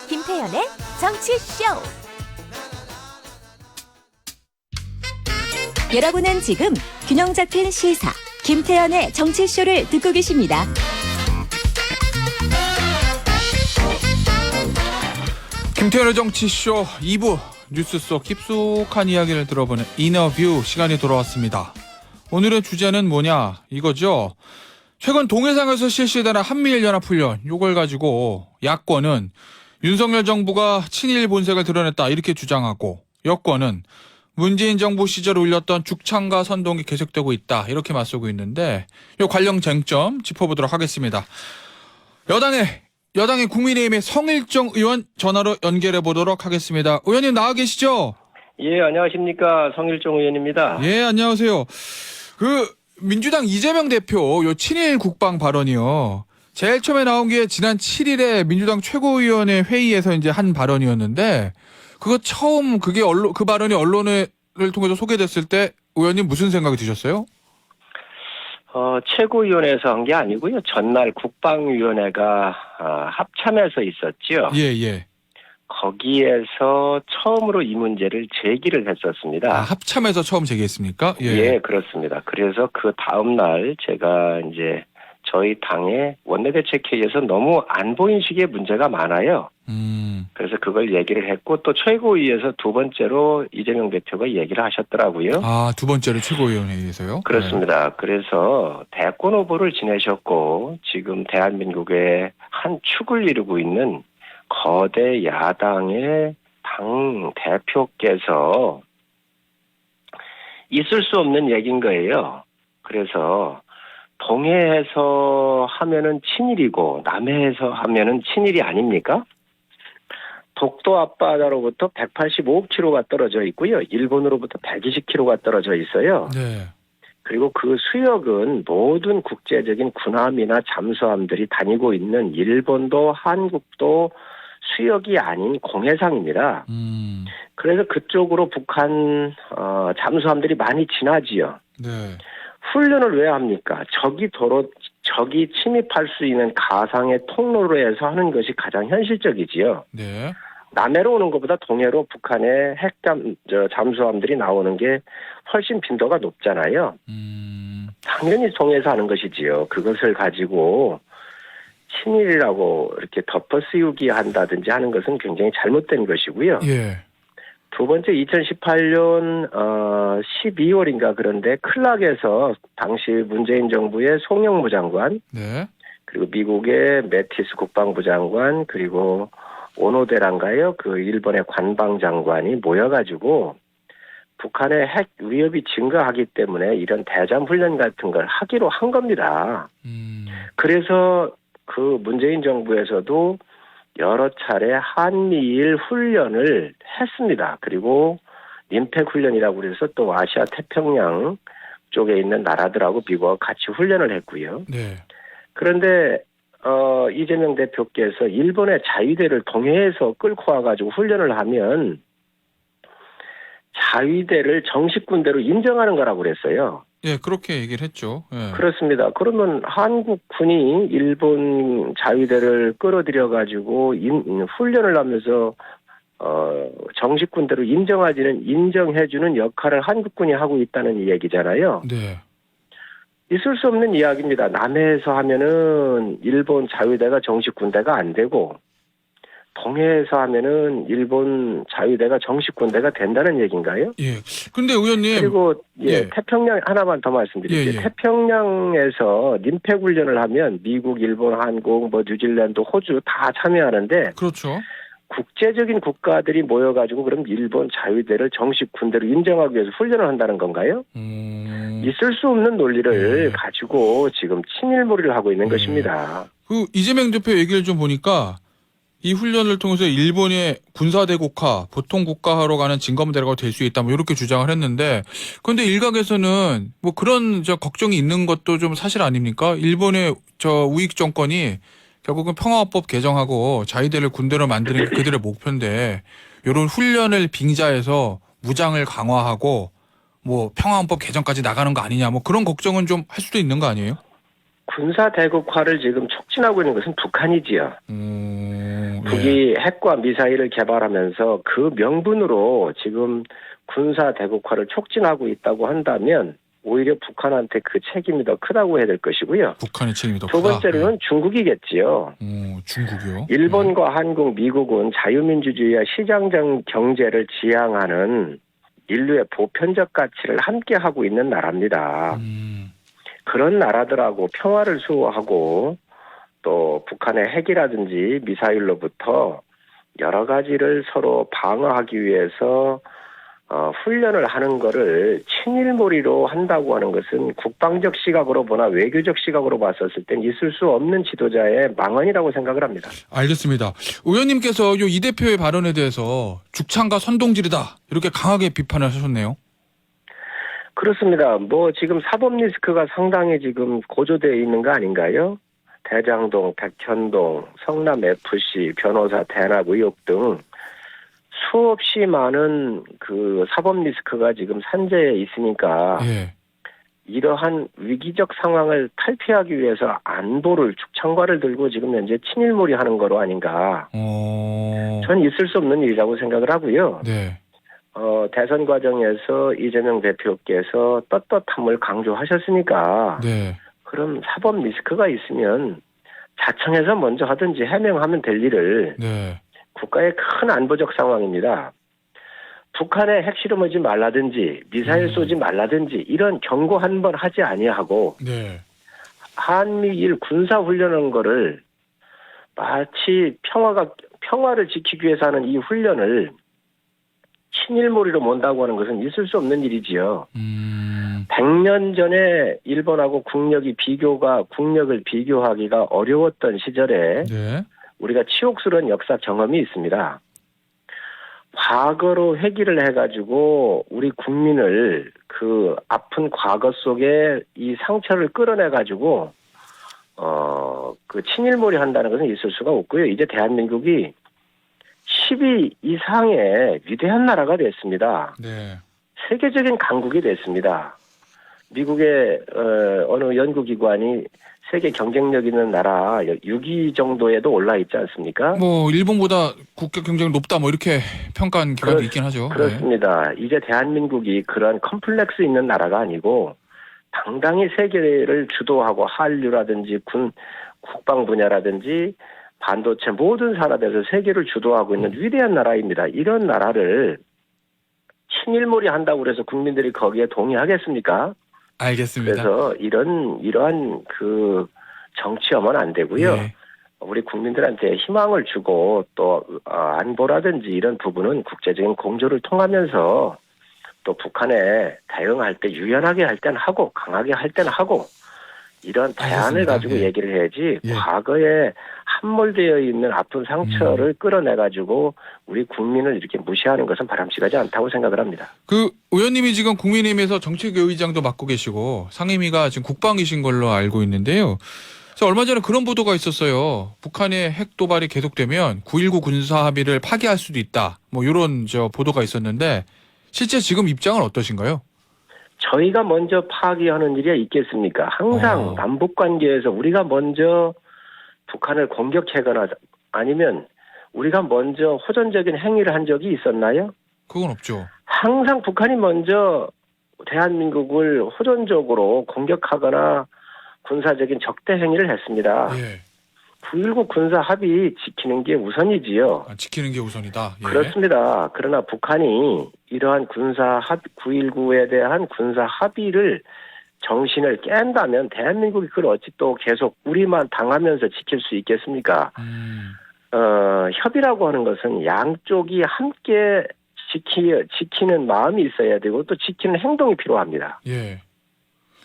김태현의 정치쇼. 여러분은 지금 균형 잡힌 시사 김태현의 정치쇼를 듣고 계십니다. 김태현의 정치쇼 2부 뉴스 속 깊숙한 이야기를 들어보는 인터뷰 시간이 돌아왔습니다. 오늘의 주제는 뭐냐 이거죠. 최근 동해상에서 실시되는 한미일연합훈련 요걸 가지고 야권은 윤석열 정부가 친일 본색을 드러냈다 이렇게 주장하고, 여권은 문재인 정부 시절 올렸던 죽창과 선동이 계속되고 있다 이렇게 맞서고 있는데, 요 관련 쟁점 짚어보도록 하겠습니다. 여당의 국민의힘의 성일종 의원 전화로 연결해 보도록 하겠습니다. 의원님 나와 계시죠? 예, 안녕하십니까. 성일종 의원입니다. 예, 안녕하세요. 민주당 이재명 대표 요 친일 국방 발언이요. 제일 처음에 나온 게 지난 7일에 민주당 최고위원회 회의에서 이제 한 발언이었는데, 그거 처음 그 발언이 언론을 통해서 소개됐을 때 의원님 무슨 생각이 드셨어요? 최고위원회에서 한 게 아니고요. 전날 국방위원회가 합참에서 있었죠. 예. 거기에서 처음으로 이 문제를 제기를 했었습니다. 합참에서 처음 제기했습니까? 예, 그렇습니다. 그래서 그 다음 날 제가 이제 저희 당의 원내대책회의에서 너무 안보인식의 문제가 많아요. 그래서 그걸 얘기를 했고, 또 최고위에서 두 번째로 이재명 대표가 얘기를 하셨더라고요. 두 번째로 최고위원회에서요? 그렇습니다. 네. 그래서 대권 후보를 지내셨고 지금 대한민국의 한 축을 이루고 있는 거대 야당의 당 대표께서 있을 수 없는 얘기인 거예요. 그래서 동해에서 하면은 친일이고 남해에서 하면은 친일이 아닙니까? 독도 앞바다로부터 185km가 떨어져 있고요. 일본으로부터 120km가 떨어져 있어요. 네. 그리고 그 수역은 모든 국제적인 군함이나 잠수함들이 다니고 있는 일본도 한국도 수역이 아닌 공해상입니다. 그래서 그쪽으로 북한 잠수함들이 많이 지나지요. 네. 훈련을 왜 합니까? 적이 침입할 수 있는 가상의 통로로 해서 하는 것이 가장 현실적이지요. 네. 남해로 오는 것보다 동해로 북한의 잠수함들이 나오는 게 훨씬 빈도가 높잖아요. 당연히 동해에서 하는 것이지요. 그것을 가지고 친일이라고 이렇게 덮어씌우기 한다든지 하는 것은 굉장히 잘못된 것이고요. 예. 두 번째, 2018년 12월인가 그런데 클락에서 당시 문재인 정부의 송영무 장관, 네. 그리고 미국의 매티스 국방부 장관, 그리고 오노데란가요? 그 일본의 관방장관이 모여가지고 북한의 핵 위협이 증가하기 때문에 이런 대잠 훈련 같은 걸 하기로 한 겁니다. 그래서 그 문재인 정부에서도 여러 차례 한미일 훈련을 했습니다. 그리고 님팩 훈련이라고 그래서 또 아시아 태평양 쪽에 있는 나라들하고 미국과 같이 훈련을 했고요. 네. 그런데 이재명 대표께서 일본의 자위대를 동해에서 끌고 와가지고 훈련을 하면 자위대를 정식 군대로 인정하는 거라고 그랬어요. 예, 그렇게 얘기를 했죠. 예. 그렇습니다. 그러면 한국군이 일본 자위대를 끌어들여가지고 훈련을 하면서 정식 군대로 인정해주는 역할을 한국군이 하고 있다는 이 얘기잖아요. 네. 있을 수 없는 이야기입니다. 남해에서 하면은 일본 자위대가 정식 군대가 안 되고, 동해에서 하면은 일본 자위대가 정식 군대가 된다는 얘기인가요? 예. 근데 의원님. 그리고 예. 태평양 하나만 더 말씀드릴게요. 예. 태평양에서 님팩 훈련을 하면 미국, 일본, 한국, 뉴질랜드, 호주 다 참여하는데, 그렇죠. 국제적인 국가들이 모여가지고 그럼 일본 자위대를 정식 군대로 인정하기 위해서 훈련을 한다는 건가요? 있을 수 없는 논리를 가지고 지금 친일몰이를 하고 있는 것입니다. 그 이재명 대표 얘기를 좀 보니까 이 훈련을 통해서 일본의 군사대국화, 보통국가화로 가는 징검다리가 될 수 있다, 이렇게 주장을 했는데, 그런데 일각에서는 그런 걱정이 있는 것도 좀 사실 아닙니까? 일본의 우익 정권이 결국은 평화헌법 개정하고 자위대를 군대로 만드는 게 그들의 목표인데, 이런 훈련을 빙자해서 무장을 강화하고 평화헌법 개정까지 나가는 거 아니냐, 그런 걱정은 좀 할 수도 있는 거 아니에요? 군사 대국화를 지금 촉진하고 있는 것은 북한이지요. 북이 핵과 미사일을 개발하면서 그 명분으로 지금 군사 대국화를 촉진하고 있다고 한다면 오히려 북한한테 그 책임이 더 크다고 해야 될 것이고요. 북한의 책임이 더 두 크다. 번째로는 중국이겠지요. 중국이요? 일본과 한국, 미국은 자유민주주의와 시장적 경제를 지향하는 인류의 보편적 가치를 함께 하고 있는 나라입니다. 그런 나라들하고 평화를 수호하고 또 북한의 핵이라든지 미사일로부터 여러 가지를 서로 방어하기 위해서 훈련을 하는 거를 친일몰이로 한다고 하는 것은 국방적 시각으로 보나 외교적 시각으로 봤었을 땐 있을 수 없는 지도자의 망언이라고 생각을 합니다. 알겠습니다. 의원님께서 이 대표의 발언에 대해서 죽창과 선동질이다 이렇게 강하게 비판을 하셨네요. 그렇습니다. 지금 사법 리스크가 상당히 지금 고조되어 있는 거 아닌가요? 대장동, 백현동, 성남FC, 변호사 대납 의혹 등 수없이 많은 그 사법 리스크가 지금 산재해 있으니까 이러한 위기적 상황을 탈피하기 위해서 안보를 죽창과를 들고 지금 현재 친일몰이 하는 거로 아닌가. 저는 있을 수 없는 일이라고 생각을 하고요. 네. 대선 과정에서 이재명 대표께서 떳떳함을 강조하셨으니까 그럼 사법 리스크가 있으면 자청해서 먼저 하든지 해명하면 될 일을 국가의 큰 안보적 상황입니다. 북한에 핵실험하지 말라든지 미사일 쏘지 말라든지 이런 경고 한 번 하지 아니하고 한미일 군사훈련한 거를 마치 평화를 지키기 위해서 하는 이 훈련을 친일몰이로 몬다고 하는 것은 있을 수 없는 일이지요. 100년 전에 일본하고 국력을 비교하기가 어려웠던 시절에 우리가 치욕스러운 역사 경험이 있습니다. 과거로 회귀를 해가지고 우리 국민을 그 아픈 과거 속에 이 상처를 끌어내가지고 그 친일몰이 한다는 것은 있을 수가 없고요. 이제 대한민국이 10위 이상의 위대한 나라가 됐습니다. 세계적인 강국이 됐습니다. 미국의 어느 연구기관이 세계 경쟁력 있는 나라 6위 정도에도 올라 있지 않습니까? 일본보다 국격 경쟁이 높다 이렇게 평가한 기관도 있긴 하죠. 그렇습니다. 이제 대한민국이 그런 컴플렉스 있는 나라가 아니고 당당히 세계를 주도하고 한류라든지 국방 분야라든지 반도체 모든 산업에서 세계를 주도하고 있는 위대한 나라입니다. 이런 나라를 친일몰이 한다고 그래서 국민들이 거기에 동의하겠습니까? 알겠습니다. 그래서 이러한 그 정치하면 안 되고요. 우리 국민들한테 희망을 주고 또 안보라든지 이런 부분은 국제적인 공조를 통하면서 또 북한에 대응할 때 유연하게 할 때는 하고 강하게 할 때는 하고 이런 대안을 가지고 얘기를 해야지 과거에 함몰되어 있는 아픈 상처를 끌어내가지고 우리 국민을 이렇게 무시하는 것은 바람직하지 않다고 생각을 합니다. 그 의원님이 지금 국민의힘에서 정책위의장도 맡고 계시고 상임위가 지금 국방이신 걸로 알고 있는데요. 그래서 얼마 전에 그런 보도가 있었어요. 북한의 핵 도발이 계속되면 9.19 군사 합의를 파기할 수도 있다. 이런 보도가 있었는데 실제 지금 입장은 어떠신가요? 저희가 먼저 파기하는 일이 있겠습니까? 항상 남북관계에서 우리가 먼저 북한을 공격하거나 아니면 우리가 먼저 호전적인 행위를 한 적이 있었나요? 그건 없죠. 항상 북한이 먼저 대한민국을 호전적으로 공격하거나 군사적인 적대 행위를 했습니다. 9.19 군사 합의 지키는 게 우선이지요. 지키는 게 우선이다. 그렇습니다. 그러나 북한이 이러한 9.19에 대한 군사 합의를 정신을 깬다면 대한민국이 그걸 어찌 또 계속 우리만 당하면서 지킬 수 있겠습니까? 협의라고 하는 것은 양쪽이 함께 지키는 마음이 있어야 되고 또 지키는 행동이 필요합니다.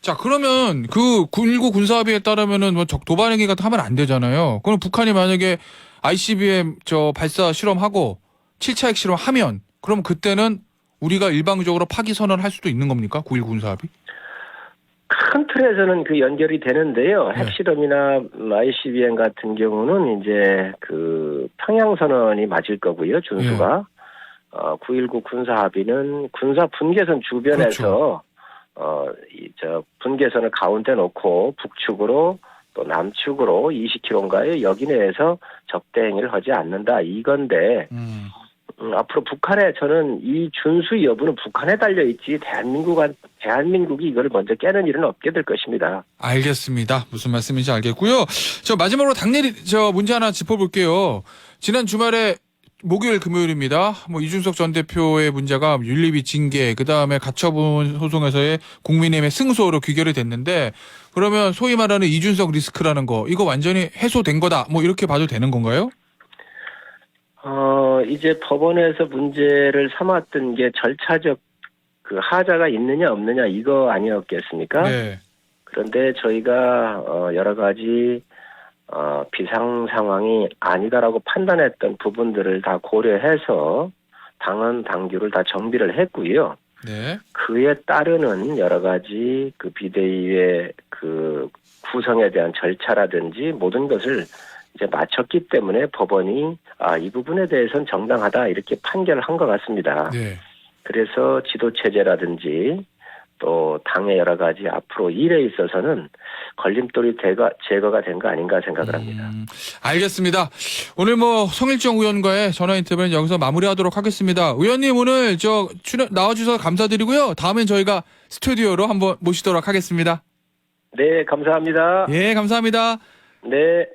자, 그러면 그 9.19 군사합의에 따르면은 도발 행위 같은 거 하면 안 되잖아요. 그럼 북한이 만약에 ICBM 발사 실험하고 7차 핵 실험하면 그럼 그때는 우리가 일방적으로 파기 선언을 할 수도 있는 겁니까? 9.19 군사합의? 큰 틀에서는 그 연결이 되는데요. 핵실험이나 ICBM 같은 경우는 이제 그 평양선언이 맞을 거고요. 준수가. 9.19 군사합의는 군사 분계선 주변에서 분계선을 가운데 놓고 북측으로 또 남측으로 20km인가요? 여기 내에서 적대 행위를 하지 않는다 이건데 앞으로 북한에 저는 이 준수 여부는 북한에 달려 있지 대한민국이 이걸 먼저 깨는 일은 없게 될 것입니다. 알겠습니다. 무슨 말씀인지 알겠고요. 저 마지막으로 당내리 저 문제 하나 짚어볼게요. 지난 주말에 목요일 금요일입니다. 뭐 이준석 전 대표의 문제가 윤리비 징계, 그 다음에 가처분 소송에서의 국민의힘의 승소로 귀결이 됐는데, 그러면 소위 말하는 이준석 리스크라는 거, 이거 완전히 해소된 거다. 뭐 이렇게 봐도 되는 건가요? 이제 법원에서 문제를 삼았던 게 절차적 그 하자가 있느냐 없느냐 이거 아니었겠습니까? 네. 그런데 저희가 여러 가지 비상 상황이 아니다라고 판단했던 부분들을 다 고려해서 당헌 당규를 다 정비를 했고요. 네. 그에 따르는 여러 가지 그 비대위의 그 구성에 대한 절차라든지 모든 것을 이제 마쳤기 때문에 법원이 이 부분에 대해서는 정당하다 이렇게 판결을 한 것 같습니다. 네. 그래서 지도 체제라든지 또 당의 여러 가지 앞으로 일에 있어서는 걸림돌이 제거가 된 거 아닌가 생각을 합니다. 알겠습니다. 오늘 뭐 성일정 의원과의 전화 인터뷰는 여기서 마무리하도록 하겠습니다. 의원님 오늘 저 출연 나와주셔서 감사드리고요. 다음엔 저희가 스튜디오로 한번 모시도록 하겠습니다. 네, 감사합니다. 예, 감사합니다. 네.